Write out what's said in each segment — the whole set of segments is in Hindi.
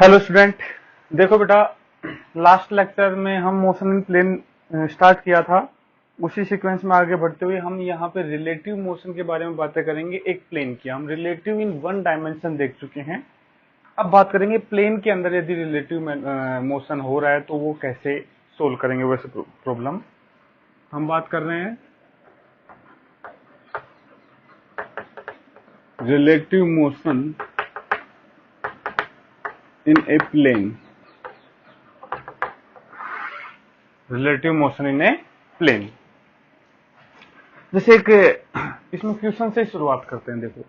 Hello student. देखो बेटा, लास्ट लेक्चर में हम मोशन इन प्लेन स्टार्ट किया था। उसी सीक्वेंस में आगे बढ़ते हुए हम यहाँ पे रिलेटिव मोशन के बारे में बातें करेंगे। एक प्लेन की हम रिलेटिव इन वन डायमेंशन देख चुके हैं। अब बात करेंगे प्लेन के अंदर यदि रिलेटिव मोशन हो रहा है तो वो कैसे सोल्व करेंगे वैसे प्रॉब्लम। हम बात कर रहे हैं relative motion in a plane. Relative motion in a plane, जैसे एक इसमें क्वेश्चन से शुरुआत करते हैं। देखो,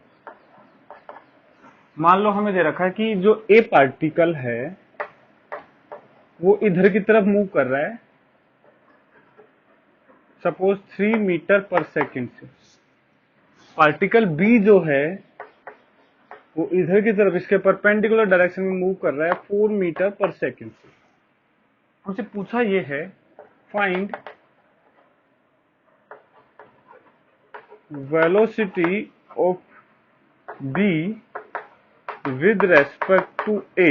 मान लो हमें दे रखा है कि जो ए पार्टिकल है वो इधर की तरफ मूव कर रहा है, सपोज 3 मीटर पर सेकंड से। पार्टिकल बी जो है वो इधर की तरफ इसके परपेंडिकुलर डायरेक्शन में मूव कर रहा है 4 मीटर पर सेकंड से। हमसे पूछा ये है, find velocity of B with respect to A.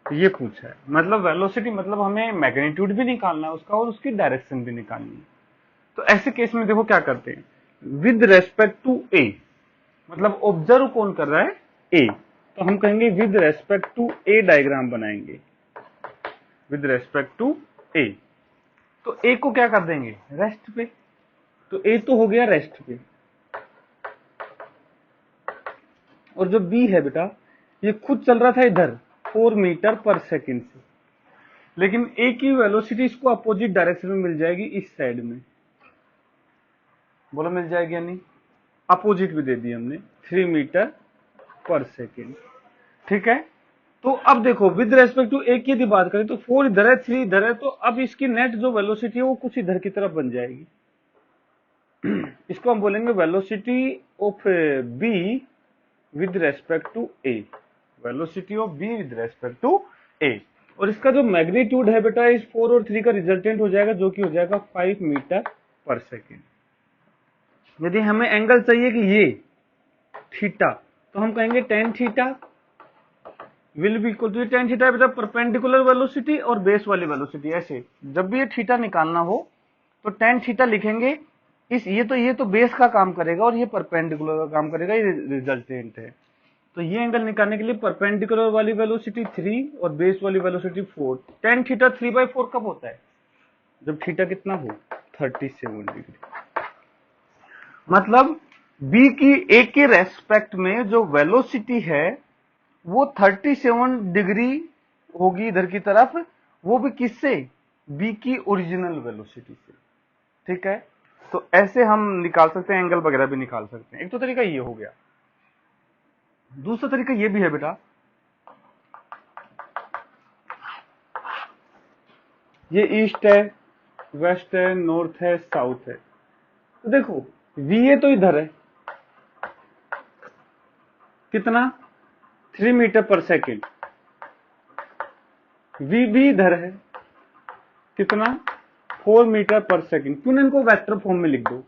ये पूछा है, मतलब वेलोसिटी मतलब हमें मैग्नीट्यूड भी निकालना है उसका और उसकी डायरेक्शन भी निकालनी है। तो ऐसे केस में देखो क्या करते हैं, विद रेस्पेक्ट टू ए, मतलब ऑब्जर्व कौन कर रहा है, ए। तो हम कहेंगे with respect to A diagram बनाएंगे, विद रेस्पेक्ट टू ए। तो ए को क्या कर देंगे, रेस्ट पे। तो ए तो हो गया रेस्ट पे, और जो बी है बेटा ये खुद चल रहा था इधर 4 मीटर पर सेकंड से, लेकिन ए की वेलोसिटी इसको अपोजिट डायरेक्शन में मिल जाएगी इस साइड में। बोलो मिल जाएगी या नहीं, अपोजिट भी दे दी हमने 3 मीटर पर सेकेंड। ठीक है, तो अब देखो विद रेस्पेक्ट टू ए की यदि बात करें तो 4 इधर है 3 इधर है, तो अब इसकी नेट जो वेलोसिटी है वो कुछ इधर की तरफ बन जाएगी। इसको हम बोलेंगे velocity of B with respect to A, velocity of B with respect to A. और इसका जो मैग्नीट्यूड है बेटा इस 4 और 3 का रिजल्टेंट हो जाएगा, जो कि हो जाएगा 5 मीटर पर सेकेंड। यदि हमें एंगल चाहिए कि ये थीटा, तो हम कहेंगे tan theta will be equal to, tan theta बेटा परपेंडिकुलर वेलोसिटी और बेस वाली वेलोसिटी। ऐसे जब भी ये थीटा निकालना हो तो टेन थीटा लिखेंगे। ये तो बेस का काम करेगा और ये परपेंडिकुलर का काम करेगा, ये रिजल्टेंट है। तो ये एंगल निकालने के लिए परपेंडिकुलर वाली वेलोसिटी 3 और बेस वाली वेलोसिटी 4। टेन थीटा 3/4 कब होता है, जब थीटा कितना हो 37 डिग्री। मतलब बी की ए के रेस्पेक्ट में जो वेलोसिटी है वो 37 डिग्री होगी इधर की तरफ, वो भी किससे, बी की ओरिजिनल वेलोसिटी से। ठीक है, तो ऐसे हम निकाल सकते हैं, एंगल वगैरह भी निकाल सकते हैं। एक तो तरीका ये हो गया, दूसरा तरीका ये भी है बेटा, ये ईस्ट है, वेस्ट है, नॉर्थ है, साउथ है। तो देखो वी ए तो इधर है, कितना 3 मीटर पर सेकेंड, वी भी इधर है, कितना 4 मीटर पर सेकेंड। क्यों ना इनको वेक्टर फॉर्म में लिख दो,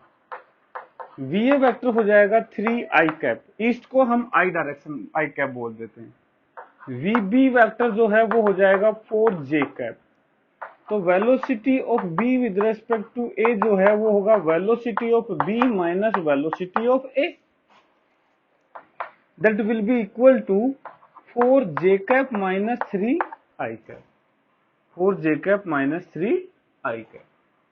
वी ए वेक्टर हो जाएगा 3 आई कैप, ईस्ट को हम आई डायरेक्शन आई कैप बोल देते हैं। वी बी वेक्टर जो है वो हो जाएगा 4 जे कैप। तो velocity of B with respect to A जो है वो होगा velocity of B minus velocity of A, that will be equal to 4 J cap minus 3 I cap, 4 J cap minus 3 I cap.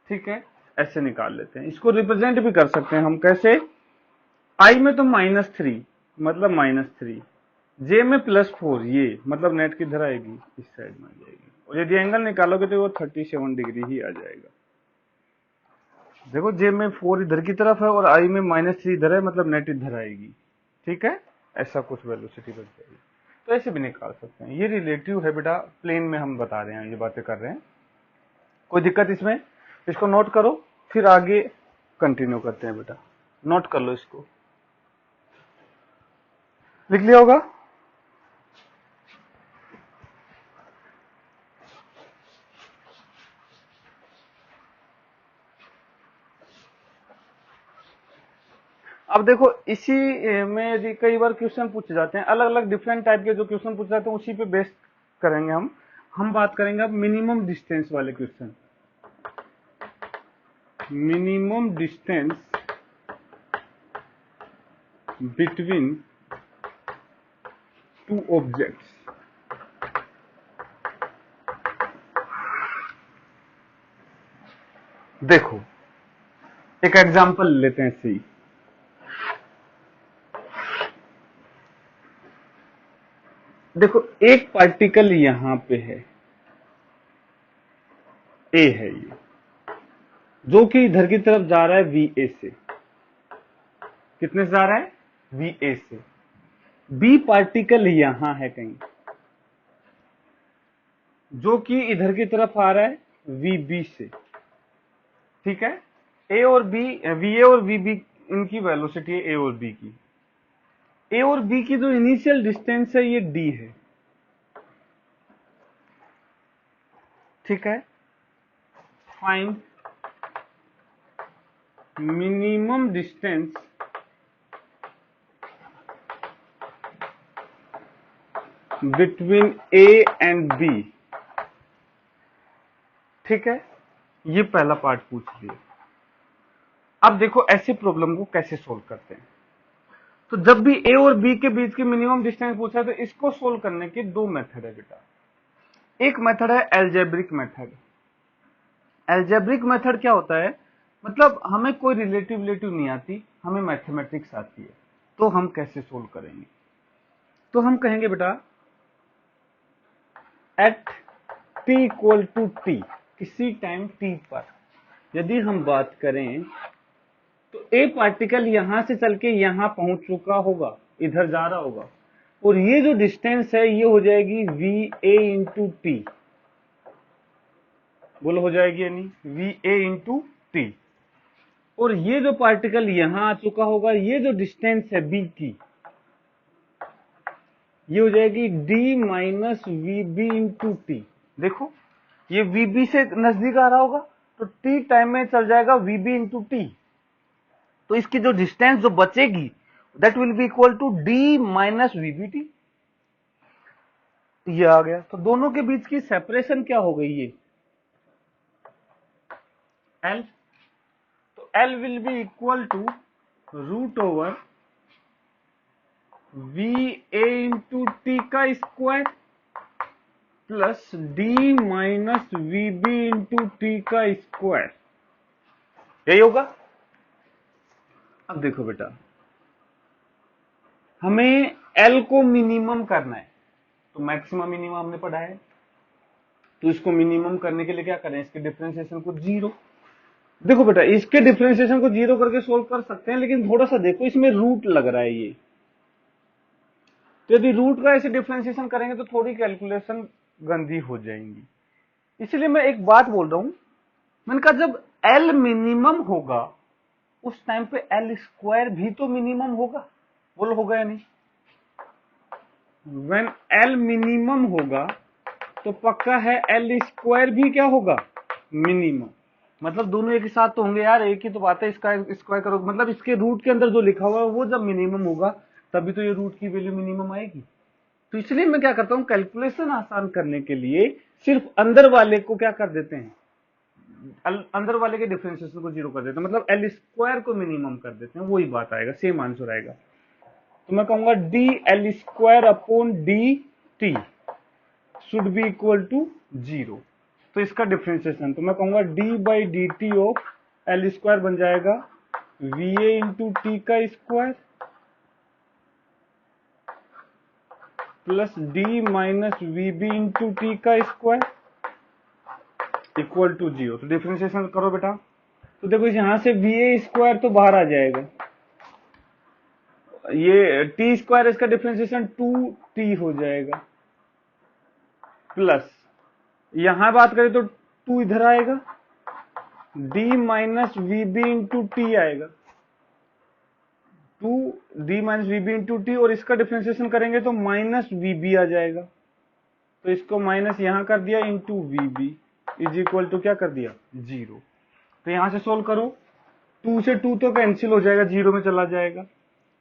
ठीक है, ऐसे निकाल लेते हैं। इसको रिप्रेजेंट भी कर सकते हैं हम, कैसे, आई में तो -3 मतलब -3, जे में +4 ये मतलब नेट किधर आएगी, इस साइड में आ जाएगी। और यदि एंगल निकालोगे तो वो 37 डिग्री ही आ जाएगा। देखो जे में 4 इधर की तरफ है और आई में -3 इधर है, मतलब नेट इधर आएगी। ठीक है, ऐसा कुछ वेलोसिटी बन जाएगी। तो ऐसे भी निकाल सकते हैं। ये रिलेटिव है बेटा, प्लेन में हम बता रहे हैं, ये बातें कर रहे हैं। कोई दिक्कत इसमें, इसको नोट करो फिर आगे कंटिन्यू करते हैं बेटा। नोट कर लो, इसको लिख लिया होगा। अब देखो इसी में यदि कई बार क्वेश्चन पूछे जाते हैं, अलग अलग डिफरेंट टाइप के जो क्वेश्चन पूछे जाते हैं उसी पे बेस करेंगे हम बात करेंगे अब मिनिमम डिस्टेंस वाले question. Minimum distance between two objects. देखो एक एग्जांपल लेते हैं सी। देखो एक पार्टिकल यहां पे है, ए है ये, जो कि इधर की तरफ जा रहा है वीए से। कितने से जा रहा है? वीए से। बी पार्टिकल यहां है कहीं, जो कि इधर की तरफ आ रहा है वीबी से। ठीक है, ए और बी, वीए और वीबी इनकी वेलोसिटी है ए और बी की। ए और बी की जो इनिशियल डिस्टेंस है ये डी है। ठीक है, find minimum distance between A and B. ठीक है, ये पहला पार्ट पूछ लिया। अब देखो ऐसी प्रॉब्लम को कैसे सोल्व करते हैं। तो जब भी ए और बी के बीच की मिनिमम डिस्टेंस पूछा है तो इसको सोल्व करने के दो मेथड है बेटा। एक मेथड है एल्जेब्रिक मेथड। एल्जेब्रिक मेथड क्या होता है, मतलब हमें कोई रिलेटिव नहीं आती, हमें मैथमेटिक्स आती है। तो हम कैसे सोल्व करेंगे? तो हम कहेंगे बेटा at T equal to T, किसी टाइम टी पर यदि हम बात करें तो ए पार्टिकल यहां से चल के यहां पहुंच चुका होगा, इधर जा रहा होगा, और ये जो डिस्टेंस है ये हो जाएगी वी ए इंटू टी। बोलो हो जाएगी या नहीं? We A into T. और ये जो पार्टिकल यहां आ चुका होगा, ये जो डिस्टेंस है बी की, ये हो जाएगी D minus V B into T. देखो ये वीबी से नजदीक आ रहा होगा तो टी टाइम में चल जाएगा वीबी इंटू टी। तो इसकी जो डिस्टेंस जो बचेगी that will be equal to D minus VBT. ये आ गया। तो दोनों के बीच की सेपरेशन क्या हो गई? ये एल। तो L will be equal to root over V A into T का square plus D minus V B into T का स्क्वायर। यही होगा। अब देखो बेटा, हमें एल को मिनिमम करना है, तो मैक्सिमम मिनिमम हमने पढ़ा है। तो इसको मिनिमम करने के लिए क्या करें? इसके डिफरेंशिएशन को जीरो। देखो बेटा इसके डिफरेंशिएशन को जीरो करके सोल्व कर सकते हैं, लेकिन थोड़ा सा देखो इसमें रूट लग रहा है ये। तो यदि रूट का ऐसे डिफरेंशिएशन करेंगे तो थोड़ी कैलकुलेशन गंदी हो जाएंगी। इसलिए मैं एक बात बोल रहा हूं, मैंने कहा जब एल मिनिमम होगा उस टाइम पे एल स्क्वायर भी तो मिनिमम होगा। बोलो होगा या नहीं? व्हेन एल मिनिमम होगा तो पक्का है एल स्क्वायर भी क्या होगा? मिनिमम। मतलब दोनों एक ही साथ तो होंगे यार, एक ही तो बात है। इसका स्क्वायर करो मतलब इसके रूट के अंदर जो लिखा हुआ है वो जब मिनिमम होगा तभी तो ये रूट की वैल्यू मिनिमम आएगी। तो इसलिए मैं क्या करता हूं, कैलकुलेशन आसान करने के लिए सिर्फ अंदर वाले को क्या कर देते हैं, अंदर वाले के डिफरेंशिएशन को जीरो कर देते हैं, मतलब एल स्क्वायर को मिनिमम कर देते हैं। वही बात आएगा, सेम आंसर आएगा। तो मैं कहूंगा D L square upon D T should be equal to zero. तो इसका डिफरेंशिएशन तो मैं कहूंगा D by D T of L square बन जाएगा वी ए इंटू टी का square plus D minus V B into T का स्क्वायर इक्वल टू जीरो। तो डिफरेंशिएशन करो बेटा। तो देखो यहां से वी ए स्क्वायर तो बाहर आ जाएगा, ये टी स्क्वायर इसका डिफरेंशिएशन टू टी हो जाएगा प्लस यहां बात करें तो टू इधर आएगा, D minus V B into T आएगा, two D minus V B into T, और इसका डिफरेंशिएशन करेंगे तो माइनस वी बी आ जाएगा। तो इसको माइनस यहां कर दिया into V B is equal to क्या कर दिया? जीरो। तो यहां से सोल्व करो, 2 से 2 तो कैंसिल हो जाएगा, 0 में चला जाएगा।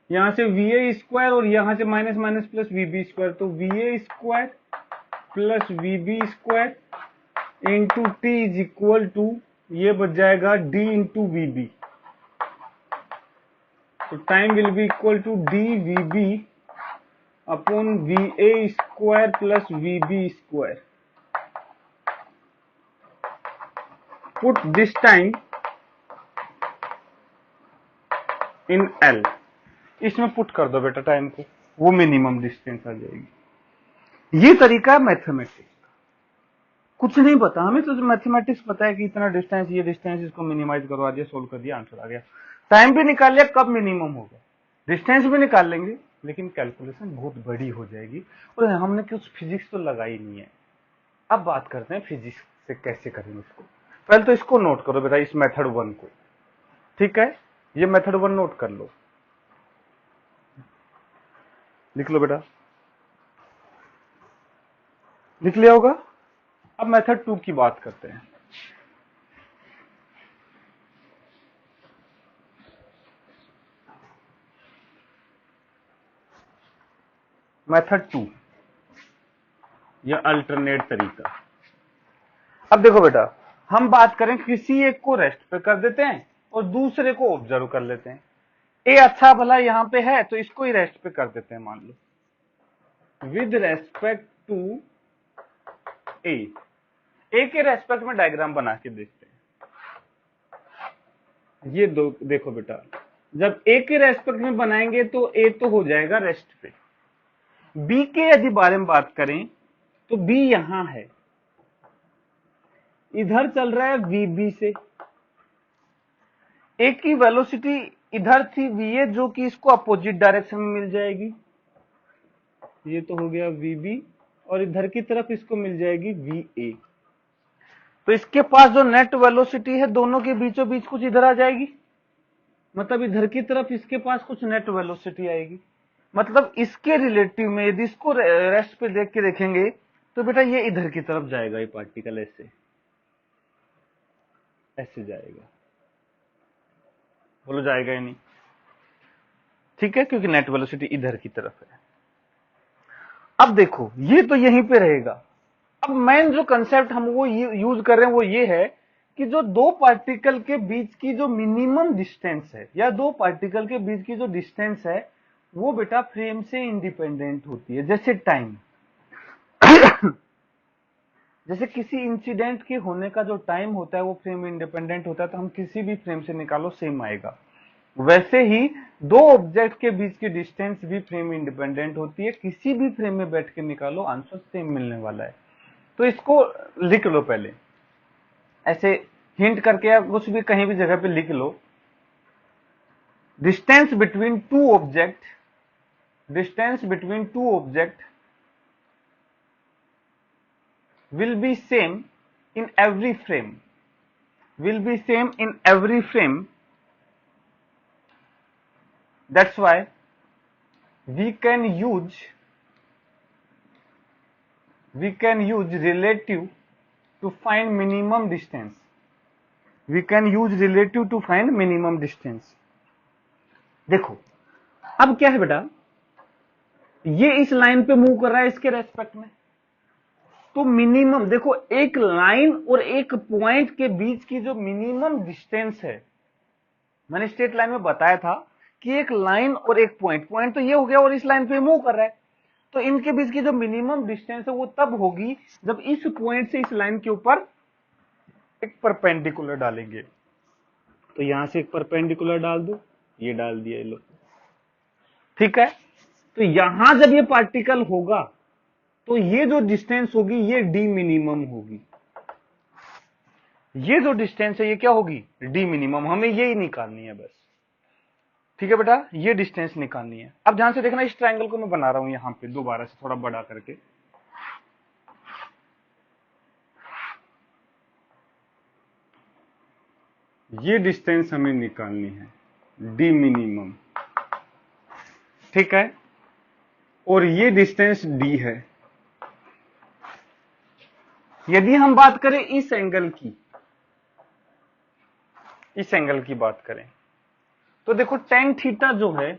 यहां से VA स्क्वायर और यहां से minus minus plus VB square, तो VA square plus VB square into T is equal to, ये बच जाएगा D इंटू VB। तो time will be equal to DVB upon VA square plus VB square. Put this time in L, इसमें पुट कर दो बेटा टाइम को, वो मिनिमम डिस्टेंस आ जाएगी। ये तरीका है मैथमेटिक्स का। कुछ नहीं पता हमें, तो मैथमेटिक्स पता है कि इतना डिस्टेंस, ये डिस्टेंस, इसको मिनिमाइज करो, आज ये सोल्व कर दिया, आंसर आ गया। टाइम भी निकाल लिया, कब मिनिमम होगा, डिस्टेंस भी निकाल लेंगे, लेकिन कैलकुलेशन बहुत बड़ी हो जाएगी और हमने कुछ फिजिक्स तो लगाई नहीं है। अब बात करते हैं फिजिक्स से कैसे करेंगे इसको। पहले तो इसको नोट करो बेटा, इस मेथड 1 को, ठीक है, ये मेथड 1 नोट कर लो, लिख लो बेटा, लिख लिया होगा। अब मेथड 2 की बात करते हैं। मेथड 2 या अल्टरनेट तरीका। अब देखो बेटा, हम बात करें किसी एक को रेस्ट पे कर देते हैं और दूसरे को ऑब्जर्व कर लेते हैं। ए अच्छा भला यहां पे है तो इसको ही रेस्ट पे कर देते हैं, मान लो विद रेस्पेक्ट टू ए के रेस्पेक्ट में डायग्राम बना के देखते हैं। ये दो देखो बेटा, जब ए के रेस्पेक्ट में बनाएंगे तो ए तो हो जाएगा रेस्ट पे। बी के यदि बारे में बात करें तो बी यहां है, इधर चल रहा है VB से, ए की वेलोसिटी इधर थी VA जो कि इसको अपोजिट डायरेक्शन में मिल जाएगी, ये तो हो गया VB, और इधर की तरफ इसको मिल जाएगी VA। तो इसके पास जो नेट वेलोसिटी है दोनों के बीचों बीच कुछ इधर आ जाएगी, मतलब इधर की तरफ इसके पास कुछ नेट वेलोसिटी आएगी। मतलब इसके रिलेटिव में यदि इसको रेस्ट पे देख के देखेंगे तो बेटा ये इधर की तरफ जाएगा, ये पार्टिकल ऐसे ऐसे जाएगा, बोलो जाएगा या नहीं, ठीक है, क्योंकि नेट वेलोसिटी इधर की तरफ है। अब देखो ये तो यहीं पे रहेगा। अब मेन जो कंसेप्ट हम वो यूज कर रहे हैं वो ये है कि जो दो पार्टिकल के बीच की जो मिनिमम डिस्टेंस है या दो पार्टिकल के बीच की जो डिस्टेंस है वो बेटा फ्रेम से इंडिपेंडेंट होती है। जैसे टाइम जैसे किसी इंसिडेंट के होने का जो टाइम होता है वो फ्रेम इंडिपेंडेंट होता है, तो हम किसी भी फ्रेम से निकालो सेम आएगा। वैसे ही दो ऑब्जेक्ट के बीच की डिस्टेंस भी फ्रेम इंडिपेंडेंट होती है, किसी भी फ्रेम में बैठ के निकालो आंसर सेम मिलने वाला है। तो इसको लिख लो पहले, ऐसे हिंट करके या कुछ भी कहीं भी जगह पे लिख लो, distance between two object, distance between two object will be same in every frame, will be same in every frame. That's why we can use relative to find minimum distance. We can use relative to find minimum distance. देखो अब क्या है बेटा, ये इस लाइन पे मूव कर रहा है इसके रेस्पेक्ट में, तो मिनिमम देखो एक लाइन और एक पॉइंट के बीच की जो मिनिमम डिस्टेंस है, मैंने स्ट्रेट लाइन में बताया था कि एक लाइन और एक पॉइंट, पॉइंट तो ये हो गया और इस लाइन पे मूव कर रहा है, तो इनके बीच की जो मिनिमम डिस्टेंस है वो तब होगी जब इस पॉइंट से इस लाइन के ऊपर एक परपेंडिकुलर डालेंगे। तो यहां से एक परपेंडिकुलर डाल दो, ये डाल दिया ये लो, ठीक है। तो यहां जब ये पार्टिकल होगा तो ये जो डिस्टेंस होगी ये डी मिनिमम होगी, ये जो डिस्टेंस है ये क्या होगी, डी मिनिमम। हमें ये ही निकालनी है बस, ठीक है बेटा, ये डिस्टेंस निकालनी है। अब ध्यान से देखना, इस ट्रायंगल को मैं बना रहा हूं यहां पे दोबारा से थोड़ा बड़ा करके, ये डिस्टेंस हमें निकालनी है डी मिनिमम, ठीक है, और ये डिस्टेंस डी है। यदि हम बात करें इस एंगल की, इस एंगल की बात करें तो देखो टेन थीटा जो है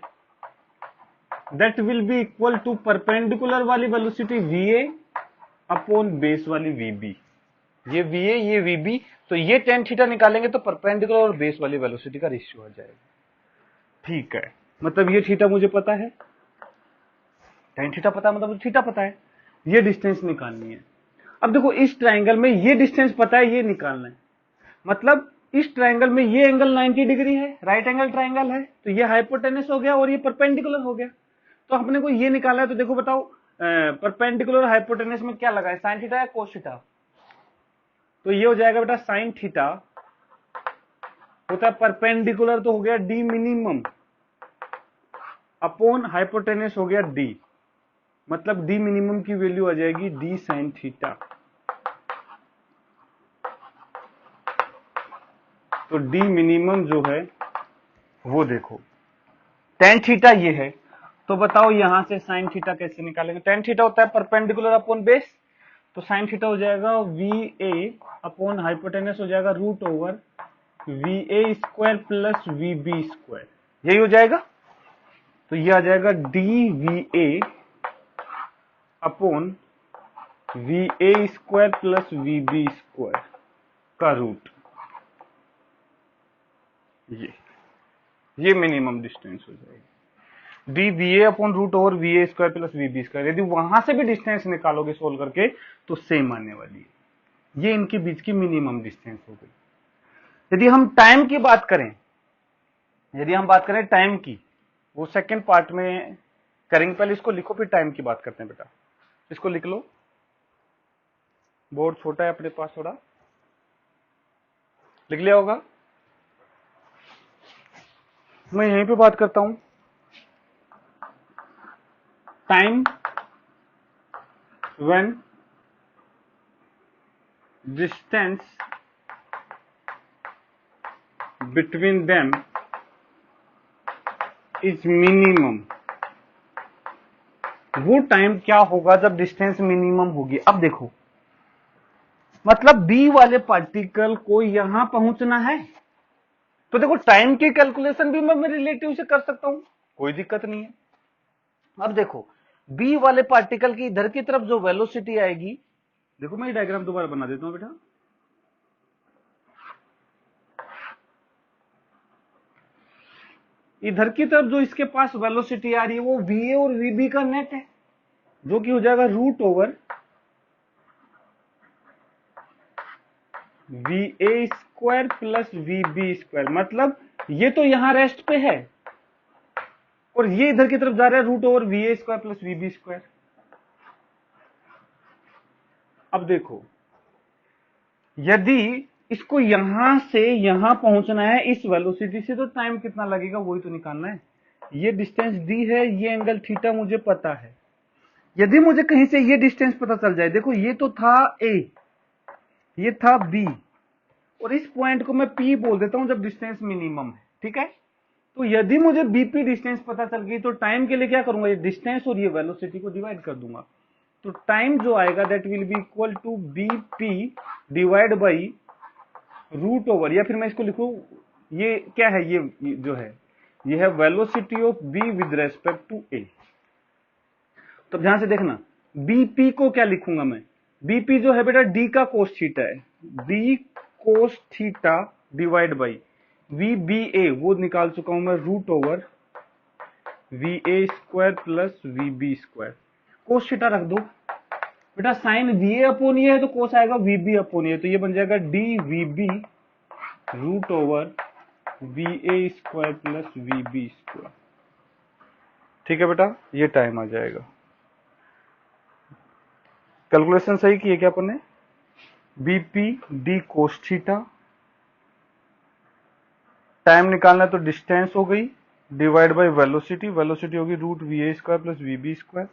that will be equal to perpendicular वाली वेलोसिटी वीए अपॉन बेस वाली वीबी। ये वीए ये वीबी, तो ये टेन थीटा निकालेंगे तो परपेंडिकुलर और बेस वाली वेलोसिटी का रेशियो आ जाएगा। ठीक है, मतलब ये थीटा मुझे पता है, टेन थीटा पता है, मतलब थीटा पता है, ये डिस्टेंस निकालनी है। अब देखो इस ट्राइंगल में ये डिस्टेंस पता है, ये निकालना है, मतलब इस ट्राइंगल में ये एंगल 90 डिग्री है, राइट एंगल ट्राइंगल है, तो ये हाइपोटेनस हो गया और ये परपेंडिकुलर हो गया। तो अपने को ये निकालना है, तो देखो बताओ परपेंडिकुलर हाइपोटेनस में क्या लगा है, साइन थीटा या कोस थीटा? तो ये हो जाएगा बेटा साइन थीटा होता है परपेंडिकुलर, तो हो गया डी मिनिमम अपॉन हाइपोटेनस हो गया डी, मतलब डी मिनिमम की वैल्यू आ जाएगी डी साइन थीटा। तो डी मिनिमम जो है वो देखो टेन थीटा ये है, तो बताओ यहां से साइन थीटा कैसे निकालेंगे? टेन थीटा होता है परपेंडिकुलर अपॉन बेस, तो साइन थीटा हो जाएगा वी ए अपॉन हाइपोटेनस हो जाएगा root over V A square plus V B square, यही हो जाएगा। तो ये आ जाएगा D V A upon V A square plus V B square का रूट, ये मिनिमम डिस्टेंस हो जाएगी D V A upon root over V A square plus V B square. यदि वहां से भी डिस्टेंस निकालोगे सोल्व करके तो सेम आने वाली है, ये इनके बीच की मिनिमम डिस्टेंस हो गई। यदि हम टाइम की बात करें, यदि हम बात करें टाइम की, वो सेकंड पार्ट में करेंगे, पहले इसको लिखो फिर टाइम की बात करते हैं बेटा। इसको लिख लो, बोर्ड छोटा है अपने पास, थोड़ा लिख लिया होगा। मैं यहीं पे बात करता हूं, time when distance between them is minimum. वो टाइम क्या होगा जब डिस्टेंस मिनिमम होगी? अब देखो, मतलब बी वाले पार्टिकल को यहां पहुंचना है, तो देखो टाइम की कैलकुलेशन भी मैं रिलेटिव से कर सकता हूं, कोई दिक्कत नहीं है। अब देखो बी वाले पार्टिकल की इधर की तरफ जो वेलोसिटी आएगी, देखो मैं ये डायग्राम दोबारा बना देता हूं बेटा। इधर की तरफ जो इसके पास वेलोसिटी आ रही है वो वी ए और वीबी का नेट है, जो कि हो जाएगा root over V A square plus V B square, मतलब ये तो यहां रेस्ट पे है और ये इधर की तरफ जा रहा है root over V A square plus V B square. अब देखो यदि इसको यहां से यहां पहुंचना है इस वेलोसिटी से, तो टाइम कितना लगेगा वही तो निकालना है। ये डिस्टेंस डी है, ये एंगल थीटा मुझे पता है। यदि मुझे कहीं से ये डिस्टेंस पता चल जाए, देखो ये तो था ए, ये था बी, और इस पॉइंट को मैं पी बोल देता हूं जब डिस्टेंस मिनिमम है, ठीक है। तो यदि मुझे बीपी डिस्टेंस पता चल गई, तो टाइम के लिए क्या करूंगा, ये डिस्टेंस और ये वेलोसिटी को डिवाइड कर दूंगा, तो टाइम जो आएगा that will be equal to BP divide by root over, या फिर मैं इसको लिखूं, ये क्या है, ये जो है ये है velocity of B with respect to A. तो ध्यान से देखना, बीपी को क्या लिखूंगा मैं, बीपी जो है बेटा डी का कोस थीटा है, D cos theta divide by V B A, वो निकाल चुका हूं मैं, root over V A square plus V B square. Cos theta रख दो बेटा, साइन वी ए अपोन ये है तो कोस आएगा वी बी अपोन ये, तो ये बन जाएगा D V B root over V A square plus V B square. ठीक है बेटा, ये टाइम आ जाएगा। कैलकुलेशन सही की है क्या अपन ने? BP D cos theta, time निकालना है तो डिस्टेंस हो गई डिवाइड बाय वेलोसिटी, वेलोसिटी होगी root V A square plus V B square.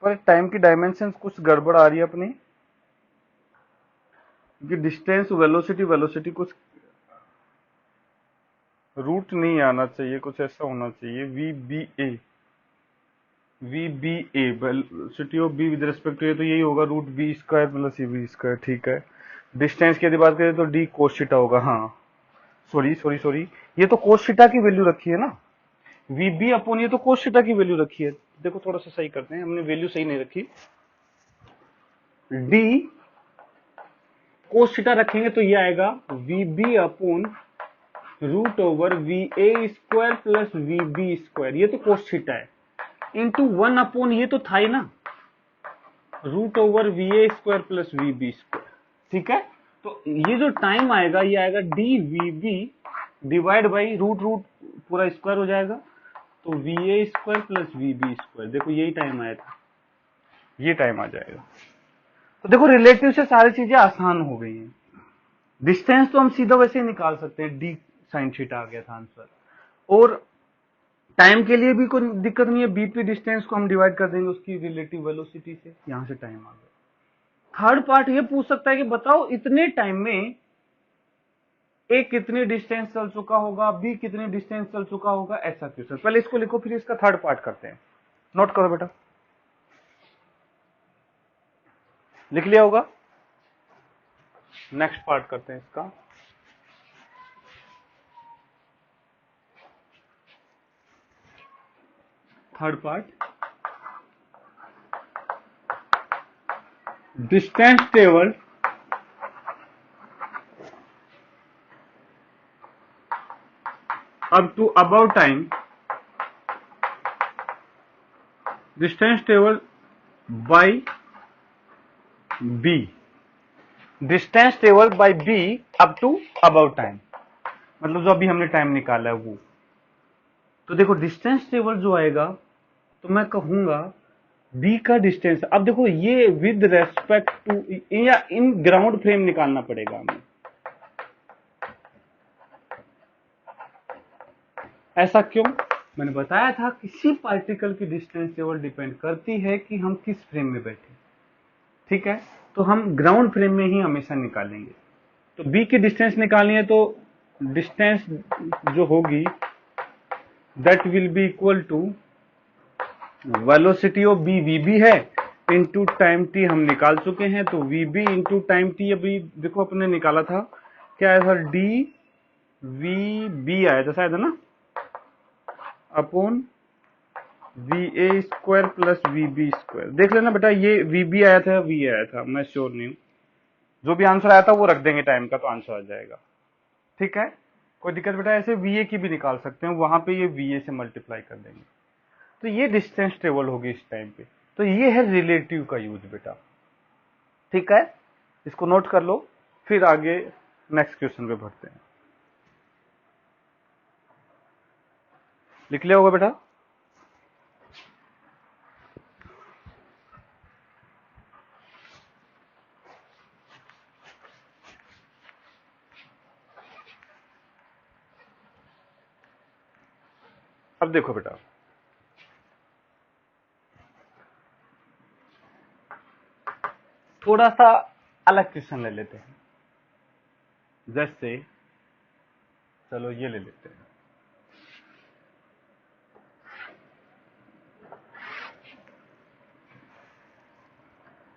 पर टाइम की डायमेंशन कुछ गड़बड़ आ रही है अपनी, कि डिस्टेंस वेलोसिटी वेलोसिटी कुछ रूट नहीं आना चाहिए, कुछ ऐसा होना चाहिए, V B A velocity of B with respect to A, तो यही होगा root B square plus B square. ठीक है, डिस्टेंस की यदि बात करें तो डी कोस थीटा होगा, हाँ सॉरी, ये तो कोस थीटा की वैल्यू रखी है ना, VB अपॉन ये तो कोस थीटा की वैल्यू रखी है। देखो थोड़ा सा सही करते हैं, हमने वैल्यू सही नहीं रखी। D कोस थीटा रखेंगे तो ये आएगा VB upon root over VA square plus VB square, ये तो कोस थीटा है, इंटू 1 अपॉन ये तो था ही ना, root over VA square plus VB square. ठीक है, तो ये जो टाइम आएगा ये आएगा DVB divide by root root पूरा स्क्वायर हो जाएगा, तो VA square plus VB square. देखो यही टाइम आया था, ये टाइम आ जाएगा। तो देखो रिलेटिव से सारी चीजें आसान हो गई हैं। डिस्टेंस तो हम सीधा वैसे ही निकाल सकते हैं, D साइन थीटा आ गया था आंसर। और टाइम के लिए भी कोई दिक्कत नहीं है, BP डिस्टेंस को हम डिवाइड कर देंगे उसकी रिलेटिव वेलोसिटी से, यहां से टाइम आ गया। थर्ड पार्ट ये पूछ सकता है कि बताओ इतने टाइम में A कितने डिस्टेंस चल चुका होगा, B कितने डिस्टेंस चल चुका होगा, ऐसा क्वेश्चन। पहले इसको लिखो फिर इसका थर्ड पार्ट करते हैं। नोट करो बेटा, लिख लिया होगा। नेक्स्ट पार्ट करते हैं इसका। Third part, distance travelled up to above time, distance traveled by B, distance traveled by B up to above time, मतलब जो अभी हमने टाइम निकाला है वो। तो देखो डिस्टेंस ट्रेवल जो आएगा तो मैं कहूंगा B का डिस्टेंस, अब देखो ये विद रेस्पेक्ट टू या इन ग्राउंड फ्रेम निकालना पड़ेगा हमें। ऐसा क्यों? मैंने बताया था किसी पार्टिकल की डिस्टेंस केवल डिपेंड करती है कि हम किस फ्रेम में बैठे। ठीक है, तो हम ग्राउंड फ्रेम में ही हमेशा निकालेंगे। तो B की डिस्टेंस निकालनी है तो डिस्टेंस जो होगी that will be equal to velocity of B, VB है, इंटू टाइम t हम निकाल चुके हैं, तो VB इंटू टाइम t अभी देखो अपने निकाला था, क्या आया था, DVB आया था शायद, है ना, upon VA square plus VB square. देख लेना बेटा, ये VB आया था, V आया था, मैं श्योर नहीं हूं। जो भी आंसर आया था वो रख देंगे टाइम का, तो आंसर आ जाएगा। ठीक है, कोई दिक्कत बेटा? ऐसे VA की भी निकाल सकते हैं, वहां पे ये VA से मल्टीप्लाई कर देंगे, तो ये डिस्टेंस ट्रेवल होगी इस टाइम पे। तो ये है रिलेटिव का यूज बेटा। ठीक है, इसको नोट कर लो, फिर आगे नेक्स्ट क्वेश्चन पे बढ़ते हैं। लिख लिया होगा बेटा? अब देखो बेटा, थोड़ा सा अलग क्वेश्चन ले लेते हैं। जैसे चलो ये ले लेते हैं,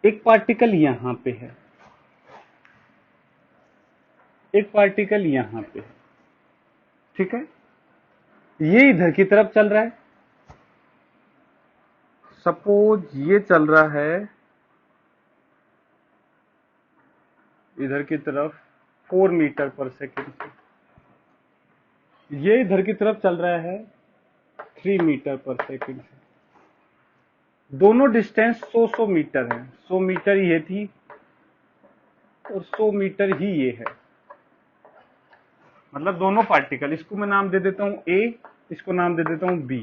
एक पार्टिकल यहां पे है, एक पार्टिकल यहां पे है। ठीक है, ये इधर की तरफ चल रहा है, सपोज ये चल रहा है इधर की तरफ 4 मीटर पर सेकेंड से, ये इधर की तरफ चल रहा है 3 मीटर पर सेकेंड से। दोनों डिस्टेंस 100 मीटर है, 100 मीटर ये थी और 100 मीटर ही ये है, मतलब दोनों पार्टिकल, इसको मैं नाम दे देता हूं A, इसको नाम दे देता हूं B।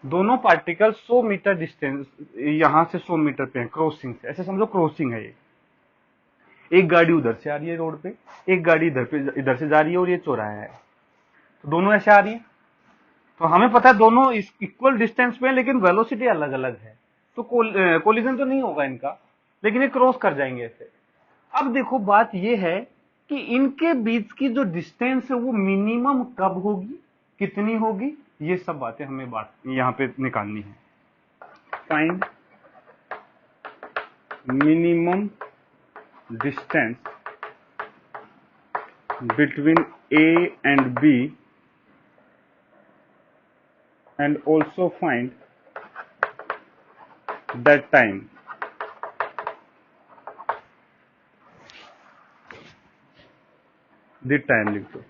दोनों पार्टिकल 100 मीटर डिस्टेंस यहां से 100 मीटर पे है, क्रॉसिंग से, ऐसे समझो क्रॉसिंग है ये। एक गाड़ी उधर से आ रही है रोड पे, एक गाड़ी इधर से जा रही है, और ये चौराहा है, तो दोनों ऐसे आ रही है। तो हमें पता है दोनों इक्वल डिस्टेंस पे है, लेकिन वेलोसिटी अलग अलग है, तो कोलिजन तो नहीं होगा इनका, लेकिन ये क्रॉस कर जाएंगे ऐसे। अब देखो बात ये है कि इनके बीच की जो डिस्टेंस है वो मिनिमम कब होगी, कितनी होगी, ये सब बातें हमें यहां पे निकालनी है। Find minimum distance between A and B and also find that time. The time लिख दो,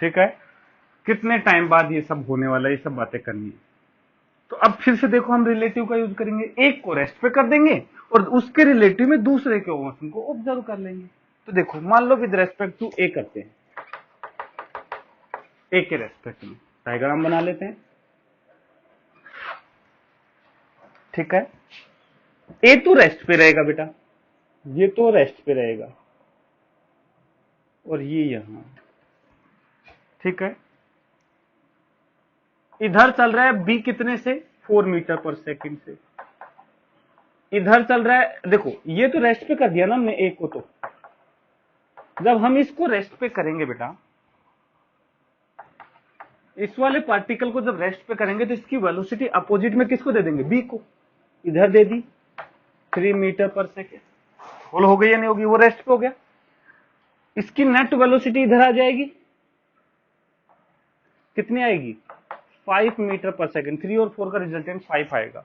ठीक है। कितने टाइम बाद ये सब होने वाला है, ये सब बातें करनी है। तो अब फिर से देखो, हम रिलेटिव का यूज करेंगे, एक को रेस्ट पे कर देंगे और उसके रिलेटिव में दूसरे के मोशन को ऑब्जर्व कर लेंगे। तो देखो, मान लो विद रेस्पेक्ट टू ए करते हैं, ए के रेस्पेक्ट में डायग्राम बना लेते हैं, ठीक है। ए तो रेस्ट पे रहेगा बेटा, ये तो रेस्ट पे रहेगा और ये यहां, ठीक है। इधर चल रहा है बी कितने से, 4 मीटर पर सेकंड से। इधर चल रहा है, देखो ये तो रेस्ट पे कर दिया ना हमने ए को, तो जब हम इसको रेस्ट पे करेंगे बेटा, इस वाले पार्टिकल को जब रेस्ट पे करेंगे तो इसकी वेलोसिटी अपोजिट में किसको दे देंगे, बी को। इधर दे दी 3 मीटर पर सेकेंड, फुल हो गई या नहीं होगी, वो रेस्ट पे हो गया। इसकी नेट वेलोसिटी इधर आ जाएगी, कितनी आएगी, 5 मीटर पर सेकेंड। 3 और 4 का रिजल्टेंट 5 आएगा।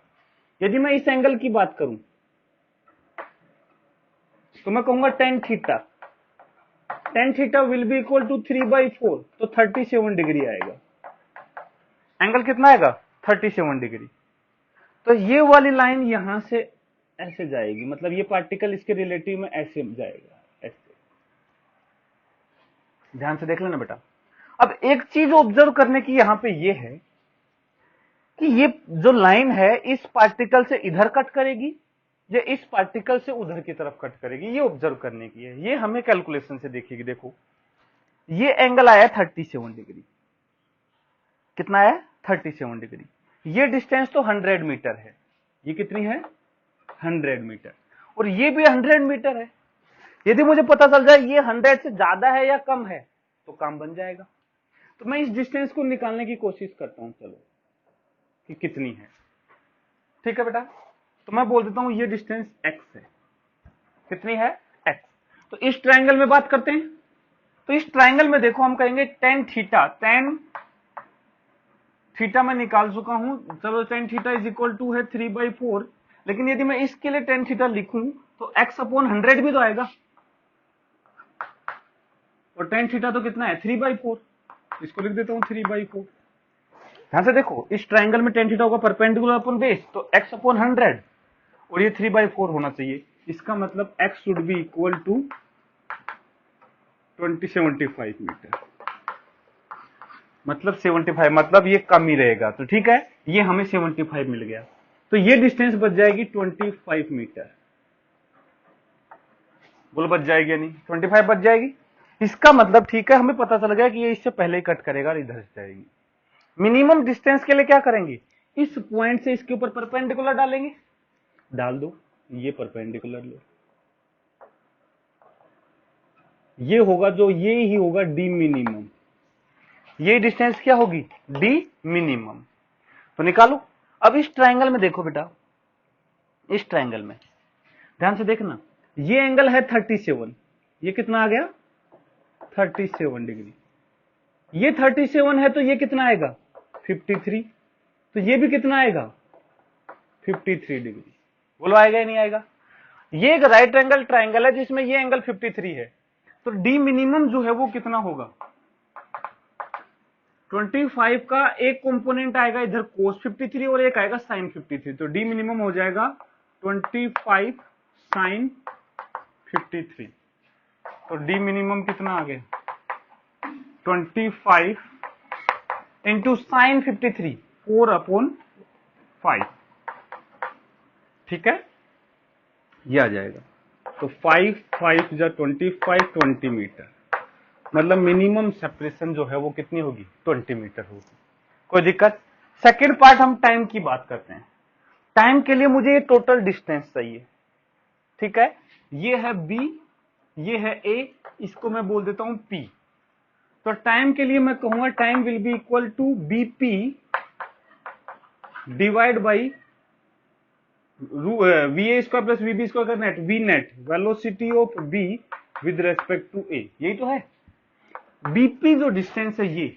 यदि मैं इस एंगल की बात करूं तो मैं कहूंगा tan theta, tan theta will be equal to 3/4, तो 37 डिग्री आएगा। एंगल कितना आएगा, 37 डिग्री। तो ये वाली लाइन यहां से ऐसे जाएगी, मतलब ये पार्टिकल इसके रिलेटिव में ऐसे जाएगा, ऐसे। ध्यान से देख लेना बेटा। अब एक चीज ऑब्जर्व करने की यहां पे ये है कि ये जो लाइन है इस पार्टिकल से इधर कट करेगी या इस पार्टिकल से उधर की तरफ कट करेगी, ये ऑब्जर्व करने की है। ये हमें कैलकुलेशन से देखिएगी। देखो ये एंगल आया 37 डिग्री, कितना है, 37 डिग्री। ये डिस्टेंस तो 100 मीटर है, ये कितनी है, 100 मीटर, और ये भी 100 मीटर है। यदि मुझे पता चल जाए ये 100 से ज्यादा है या कम है तो काम बन जाएगा। तो मैं इस डिस्टेंस को निकालने की कोशिश करता हूं, चलो कि कितनी है, ठीक है बेटा। तो मैं बोल देता हूं ये डिस्टेंस x है, कितनी है, x। तो इस ट्रायंगल में बात करते हैं। तो इस ट्रायंगल में देखो हम कहेंगे tan थीटा मैं निकाल चुका हूं, चलो tan theta is equal to है 3/4। लेकिन यदि मैं इसके लिए tan थीटा लिखूं तो x/100 भी तो आएगा, और tan थीटा तो कितना है, 3/4। इसको लिख देता हूं 3/4। ध्यान से देखो, इस ट्रायंगल में tan थीटा होगा परपेंडिकुलर अपॉन बेस, तो x/100 और ये 3/4 होना चाहिए। इसका मतलब x should be equal to 2075 metre, मतलब 75, मतलब ये कम ही रहेगा। तो ठीक है, ये हमें 75 मिल गया। तो ये डिस्टेंस बच जाएगी 25 मीटर। बोलो बच जाएगी या नहीं, 25 बच जाएगी। इसका मतलब ठीक है, हमें पता चल गया कि ये इससे पहले ही कट करेगा और इधर से जाएगी। मिनिमम डिस्टेंस के लिए क्या करेंगे, इस पॉइंट से इसके ऊपर परपेंडिकुलर डालेंगे, डाल दो, ये परपेंडिकुलर लो, ये होगा जो ये ही होगा डी मिनिमम। ये डिस्टेंस क्या होगी, डी मिनिमम। तो निकालो। अब इस ट्रायंगल में देखो बेटा, इस ट्रायंगल में ध्यान से देखना, ये एंगल है 37, ये कितना आ गया, 37 डिग्री। ये 37 है तो ये कितना आएगा, 53। तो ये भी कितना आएगा, 53 डिग्री। बोलो आएगा या नहीं आएगा। ये एक राइट एंगल ट्रायंगल है जिसमें ये एंगल 53 है, तो डी मिनिमम जो है वो कितना होगा, 25 का एक कंपोनेंट आएगा इधर कोस 53 और एक आएगा साइन 53। तो डी मिनिमम हो जाएगा 25 साइन 53। तो डी मिनिमम कितना आ गया, 25 इंटू साइन 53, 4/5, ठीक है, ये आ जाएगा। तो 5 5 जा 25, 20 मीटर, मतलब मिनिमम सेपरेशन जो है वो कितनी होगी, 20 मीटर होगी। कोई दिक्कत। सेकेंड पार्ट हम टाइम की बात करते हैं। टाइम के लिए मुझे ये टोटल डिस्टेंस चाहिए, ठीक है। ये है b, ये है a, इसको मैं बोल देता हूं p। तो टाइम के लिए मैं कहूंगा time will be equal to bp divide by va square plus vb square का net, v net velocity of b with respect to a, यही तो है। बीपी जो डिस्टेंस है ये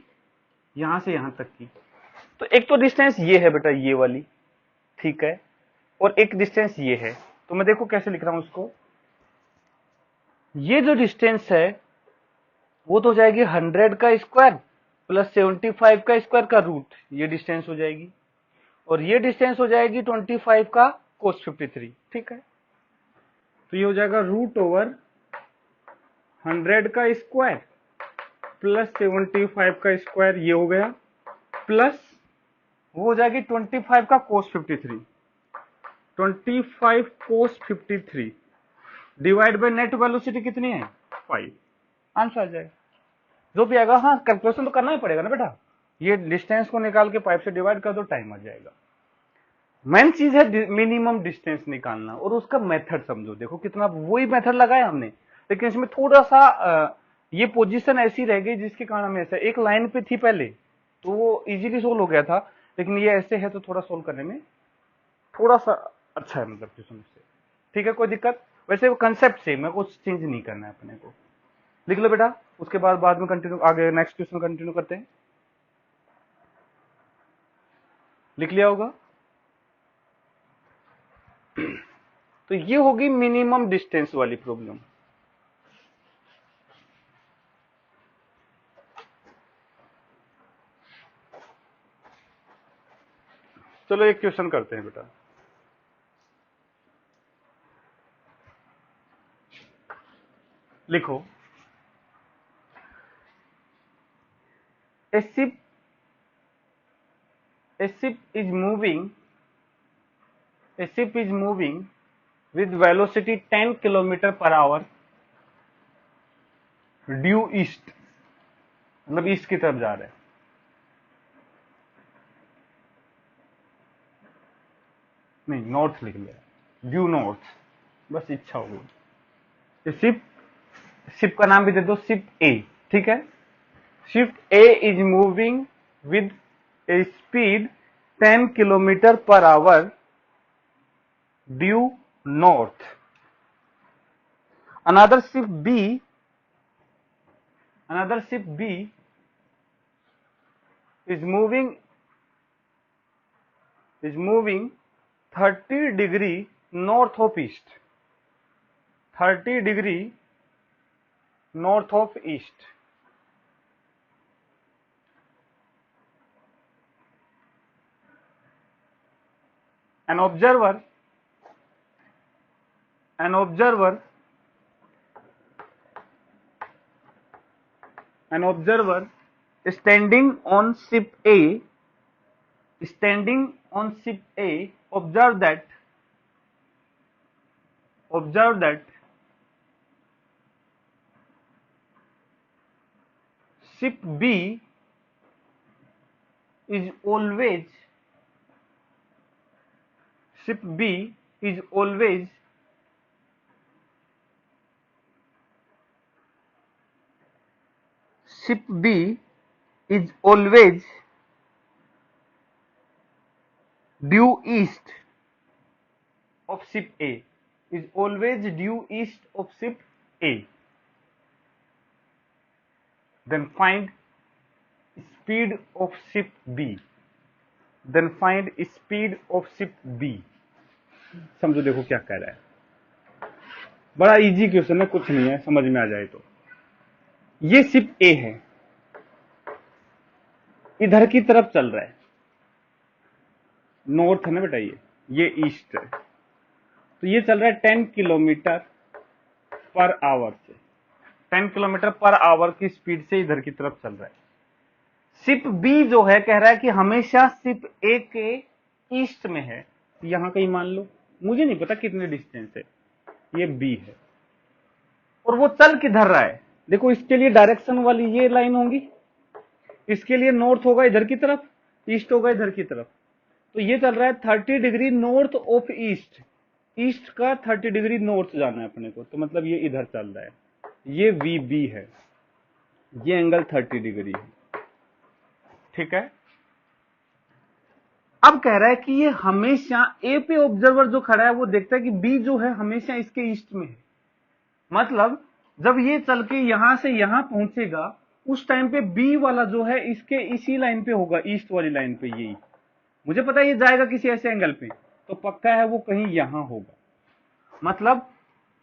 यहां से यहां तक की, तो एक तो डिस्टेंस ये है बेटा ये वाली, ठीक है, और एक डिस्टेंस ये है। तो मैं देखो कैसे लिख रहा हूं उसको, ये जो डिस्टेंस है वो तो हो जाएगी 100 का स्क्वायर प्लस 75 का स्क्वायर का रूट, ये डिस्टेंस हो जाएगी, और ये डिस्टेंस हो जाएगी 25 का कोस 53, ठीक है। तो ये हो जाएगा रूट ओवर 100 का स्क्वायर प्लस 75 का स्क्वायर, ये हो गया, प्लस वो हो जाएगी 25 का कोस 53, 25 कोस 53 डिवाइड बाय नेट वेलोसिटी कितनी है 5, आंसर आ जाएगा जो भी आएगा। हाँ कैलकुलेशन तो करना ही पड़ेगा ना बेटा, ये डिस्टेंस को निकाल के 5 से डिवाइड कर दो, टाइम आ जाएगा। मेन चीज है मिनिमम डिस्टेंस निकालना, और उसका मेथड समझो, देखो कितना वही मेथड लगाया हमने, लेकिन इसमें थोड़ा सा ये पोजीशन ऐसी रह गई जिसके कारण हमें ऐसा, एक लाइन पे थी पहले तो वो इजीली सोल्व हो गया था, लेकिन ये ऐसे है तो थोड़ा सोल्व करने में थोड़ा सा अच्छा है, मतलब क्वेश्चन से, ठीक है, कोई दिक्कत। वैसे वो कंसेप्ट सेम है, कुछ चेंज नहीं करना है अपने को। लिख लो बेटा, उसके बाद में कंटिन्यू, आगे नेक्स्ट क्वेश्चन कंटिन्यू करते हैं। लिख लिया होगा। तो ये होगी मिनिमम डिस्टेंस वाली प्रॉब्लम। चलो एक क्वेश्चन करते हैं बेटा। लिखो, a ship is moving with velocity 10 km per hour due east, मतलब ईस्ट की तरफ जा रहा है। नहीं नॉर्थ लिख लिया, ड्यू नॉर्थ, बस इच्छा हो गई। शिप का नाम भी दे दो, शिप ए, ठीक है। Ship A is moving with A speed 10 kilometre per hour due north. another ship B is moving 30 degree north of east, 30 degree north of east. An observer standing on ship A observe that ship B is always due east of ship A, is always due east of ship A. Then find speed of ship B. समझो देखो क्या कह रहा है, बड़ा इजी क्वेश्चन है, कुछ नहीं है, समझ में आ जाए तो। ये शिप ए है, इधर की तरफ चल रहा है, नॉर्थ है ना बेटा, ये ईस्ट है, तो ये चल रहा है 10 किलोमीटर पर आवर से, 10 किलोमीटर पर आवर की स्पीड से इधर की तरफ चल रहा है। शिप बी जो है कह रहा है कि हमेशा शिप ए के ईस्ट में है, यहां कहीं मान लो, मुझे नहीं पता कितने डिस्टेंस है, ये बी है, और वो चल किधर रहा है, देखो इसके लिए डायरेक्शन वाली ये लाइन होगी, इसके लिए नॉर्थ होगा इधर की तरफ, ईस्ट होगा इधर की तरफ, तो ये चल रहा है 30 degree north of east, east का 30 डिग्री नॉर्थ जाना है अपने को, तो मतलब ये इधर चल रहा है, ये वी बी है, ये एंगल 30 डिग्री है, ठीक है। अब कह रहा है कि ये हमेशा ए पे ऑब्जर्वर जो खड़ा है वो देखता है कि बी जो है हमेशा इसके ईस्ट में है, मतलब जब ये चल के यहां से यहां पहुंचेगा उस टाइम पे बी वाला जो है इसके इसी लाइन पे होगा, ईस्ट वाली लाइन पे। यही मुझे पता है ये जाएगा किसी ऐसे एंगल पे, तो पक्का है वो कहीं यहां होगा। मतलब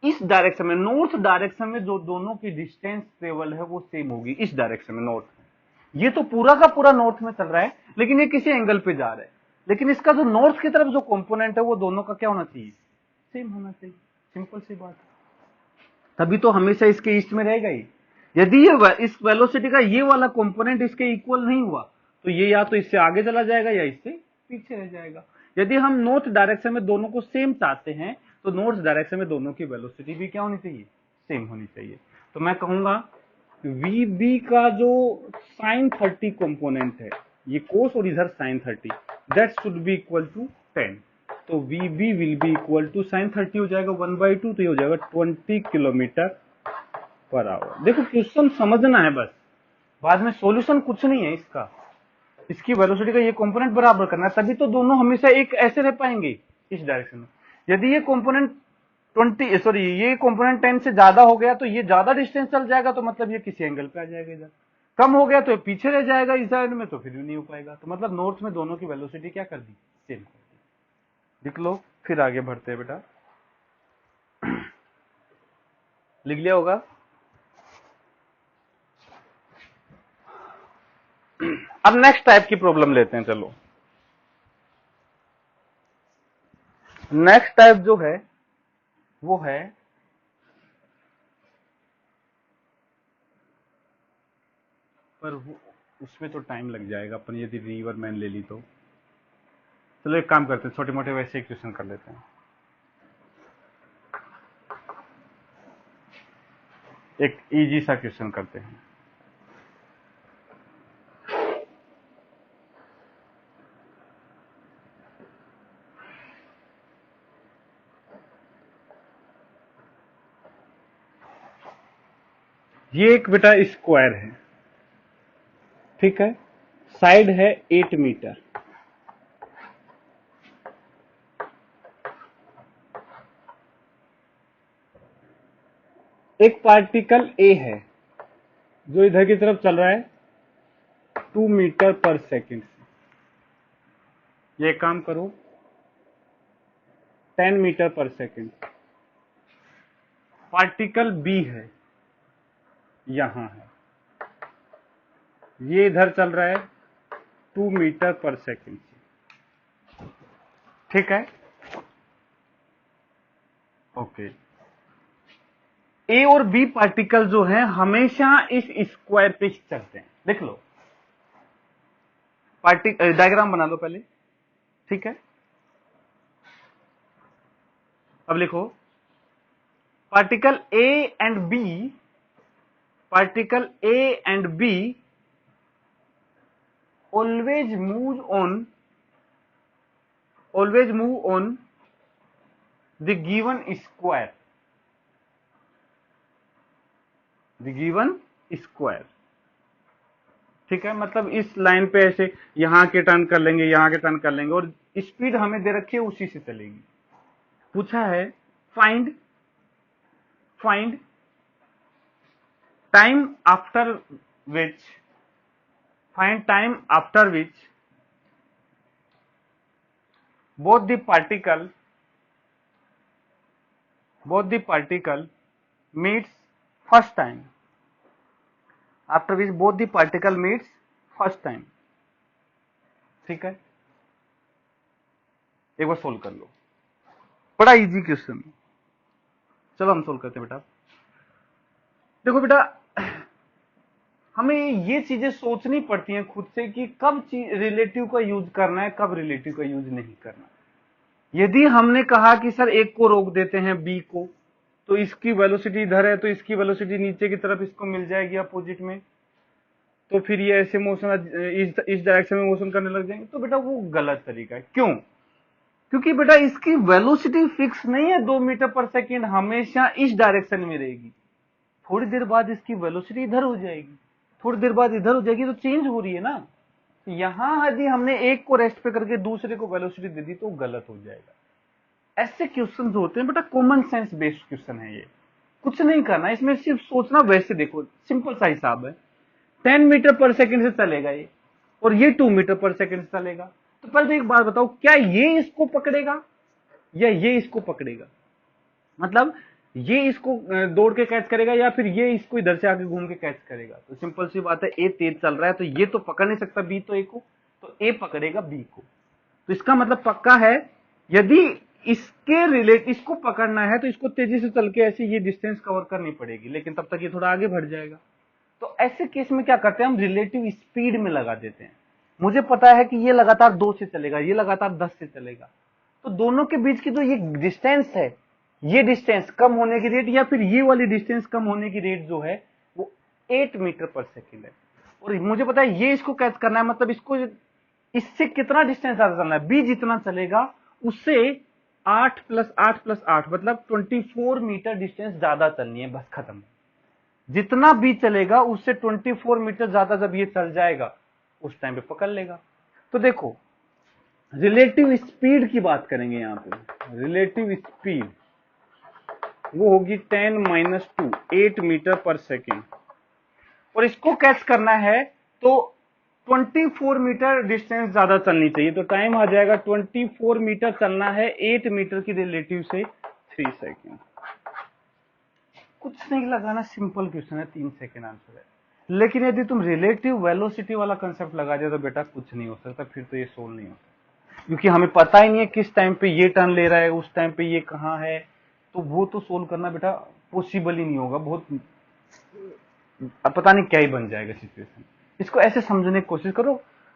इस डायरेक्शन में, नॉर्थ डायरेक्शन में जो दोनों की डिस्टेंस ट्रेवल है वो सेम होगी इस डायरेक्शन में, नॉर्थ में। ये तो पूरा का पूरा नॉर्थ में चल रहा है, लेकिन ये किसी एंगल पे जा रहा है, लेकिन इसका जो नॉर्थ की तरफ जो कंपोनेंट है वो दोनों का क्या होना चाहिए, सेम होना चाहिए। सिंपल सी बात है, तभी तो हमेशा इसके ईस्ट में रहेगा ही। यदि ये इस वेलोसिटी का ये वाला कंपोनेंट इसके इक्वल नहीं हुआ तो ये या तो इससे आगे चला जाएगा या इससे पीछे रह जाएगा। यदि हम नॉर्थ डायरेक्शन में दोनों को सेम चाहते हैं तो नॉर्थ डायरेक्शन में दोनों की वेलोसिटी भी क्या होनी चाहिए, सेम होनी चाहिए। तो मैं कहूंगा वीबी का जो साइन 30 कंपोनेंट है, ये कोस और इधर sine 30, that should be equal to 10। तो VB will be equal to sine 30 हो जाएगा 1/2, तो ये हो जाएगा 20 किलोमीटर पर आवर। देखो क्वेश्चन समझना है बस, बाद में सॉल्यूशन कुछ नहीं है इसका। इसकी वेलोसिटी का ये कंपोनेंट बराबर करना है, तभी तो दोनों हमेशा एक ऐसे रह पाएंगे इस डायरेक्शन में। यदि ये कंपोनेंट 10 से ज्यादा हो गया तो ये ज्यादा डिस्टेंस चल जाएगा, तो मतलब ये किसी एंगल पे आ जाएगा। इधर कम हो गया तो ये पीछे रह जाएगा इस साइड में, तो फिर भी नहीं हो पाएगा। तो मतलब नॉर्थ में दोनों की वेलोसिटी क्या कर दी, सेम कर दी। लिख लो, फिर आगे बढ़ते हैं बेटा। लिख लिया होगा। अब नेक्स्ट टाइप की प्रॉब्लम लेते हैं। चलो नेक्स्ट टाइप जो है वो है पर वो उसमें तो टाइम लग जाएगा, अपन यदि रिवर मैन ले ली तो। चलो एक काम करते हैं, छोटे मोटे वैसे ही क्वेश्चन कर लेते हैं। एक इजी सा क्वेश्चन करते हैं। ये एक बेटा स्क्वायर है, ठीक है, साइड है 8 मीटर। एक पार्टिकल ए है जो इधर की तरफ चल रहा है 2 मीटर पर सेकेंड से। ये काम करो 10 मीटर पर सेकेंड। पार्टिकल बी है, यहां है, ये इधर चल रहा है 2 मीटर पर सेकेंड से, ठीक है। ओके, ए और बी पार्टिकल जो है हमेशा इस स्क्वायर पे चलते हैं। लिख लो, डायग्राम बना लो पहले, ठीक है। अब लिखो particle A and B, particle A and B always move on the given square, ठीक है। मतलब इस लाइन पे ऐसे यहां के टर्न कर लेंगे, यहां के टर्न कर लेंगे, और स्पीड हमें दे रखी है उसी से चलेगी। पूछा है find time after which both the particle meets first time, after which both the particle meets first time, ठीक है। एक बार सोल्व कर लो, बड़ा इजी क्वेश्चन। चलो हम सोल्व करते हैं बेटा। देखो बेटा, हमें ये चीजें सोचनी पड़ती हैं खुद से कि कब रिलेटिव का यूज करना है, कब रिलेटिव का यूज नहीं करना। यदि हमने कहा कि सर एक को रोक देते हैं बी को, तो इसकी वेलोसिटी इधर है तो इसकी वेलोसिटी नीचे की तरफ इसको मिल जाएगी अपोजिट में, तो फिर ये ऐसे मोशन इस डायरेक्शन में मोशन करने लग जाएंगे, तो बेटा वो गलत तरीका है। क्यों? क्योंकि बेटा इसकी वेलोसिटी फिक्स नहीं है 2 मीटर पर सेकेंड, हमेशा इस डायरेक्शन में रहेगी। थोड़ी देर बाद इसकी वेलोसिटी इधर हो जाएगी, थोड़ी देर बाद इधर हो जाएगी, तो चेंज हो रही है ना। यहां यदि हमने एक को रेस्ट पे करके दूसरे को वेलोसिटी दे दी तो गलत हो जाएगा। ऐसे क्वेश्चन जो होते हैं बेटा कॉमन सेंस बेस्ड क्वेश्चन है, ये कुछ नहीं करना इसमें, सिर्फ सोचना। वैसे देखो सिंपल सा हिसाब है, 10 मीटर पर सेकंड से चलेगा ये, और ये 2 मीटर पर सेकंड से चलेगा। तो पहले तो एक बात बताओ, क्या ये इसको पकड़ेगा या ये इसको पकड़ेगा? मतलब ये इसको दौड़ के कैच करेगा या फिर ये इसको इधर से आके घूम के कैच करेगा? तो सिंपल सी बात है, ए तेज चल रहा है तो ये तो पकड़ नहीं सकता बी तो ए को, तो ए पकड़ेगा बी को। तो इसका मतलब पक्का है, यदि इसके रिलेट इसको पकड़ना है तो इसको तेजी से चल के ऐसे ये डिस्टेंस कवर करनी पड़ेगी, लेकिन तब तक ये थोड़ा आगे बढ़ जाएगा। तो ऐसे केस में क्या करते हैं हम, रिलेटिव स्पीड में लगा देते हैं। मुझे पता है कि ये लगातार 2 से चलेगा, ये लगातार 10 से चलेगा, तो दोनों के बीच की जो ये डिस्टेंस है, ये डिस्टेंस कम होने की रेट या फिर ये वाली डिस्टेंस कम होने की रेट जो है वो 8 मीटर पर सेकेंड है। और मुझे पता है ये इसको कैच करना है, मतलब इसको इससे कितना डिस्टेंस ज्यादा चलना है, बी जितना चलेगा उससे 8 + 8 + 8 मतलब 24 मीटर डिस्टेंस ज्यादा चलनी है, बस खत्म। जितना बी चलेगा उससे 24 मीटर ज्यादा जब ये चल जाएगा उस टाइम पे पकड़ लेगा। तो देखो रिलेटिव स्पीड की बात करेंगे यहां पे, रिलेटिव स्पीड वो होगी 10 - 2 8 मीटर पर सेकेंड, और इसको कैच करना है तो 24 मीटर डिस्टेंस ज्यादा चलनी चाहिए। तो टाइम आ जाएगा 24 मीटर चलना है 8 मीटर की रिलेटिव से 3 सेकेंड। कुछ नहीं लगाना, सिंपल क्वेश्चन है, 3 सेकेंड आंसर है। लेकिन यदि तुम रिलेटिव वेलोसिटी वाला कंसेप्ट लगा दिया तो बेटा कुछ नहीं हो सकता, फिर तो ये सोल्व नहीं होता, क्योंकि हमें पता ही नहीं है किस टाइम पे ये टर्न ले रहा है, उस टाइम पे ये कहाँ है, तो वो तो सोल्व करना बेटा पॉसिबल ही नहीं होगा, बहुत अब पता नहीं क्या ही बन जाएगा सिचुएशन। इसको ऐसे समझने की कोशिश करो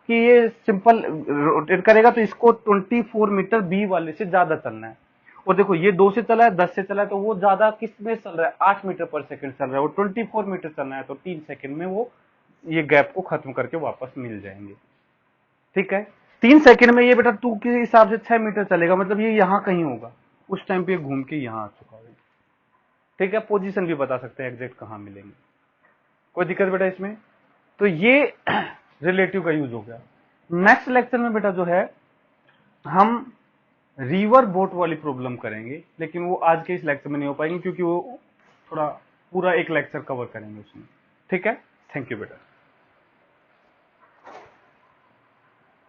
कि ये सिंपल रोटेट करेगा तो इसको 24 मीटर बी वाले से ज्यादा चलना है, और देखो ये 2 से चला है, 10 से चला है, तो वो ज्यादा किस में चल रहा है, 8 मीटर पर सेकंड चल रहा है, वो 24 मीटर चलना है, तो 3 सेकंड में वो ये गैप को खत्म करके वापस मिल जाएंगे। ठीक है, 3 सेकंड में ये बेटा 2 के हिसाब से 6 मीटर चलेगा, मतलब ये यहाँ कहीं होगा, उस टाइम पे घूम के यहाँ आ चुका होगा। ठीक है, पोजीशन भी बता सकते हैं एग्जैक्ट कहाँ मिलेंगे, कोई दिक्कत बेटा इसमें? तो ये रिलेटिव का यूज हो गया। नेक्स्ट लेक्चर में बेटा जो है हम रिवर बोट वाली प्रॉब्लम करेंगे, लेकिन वो आज के इस लेक्चर में नहीं हो पाएंगे क्योंकि वो थोड़ा पूरा एक लेक्चर कवर करेंगे उसमें। ठीक है, थैंक यू बेटा।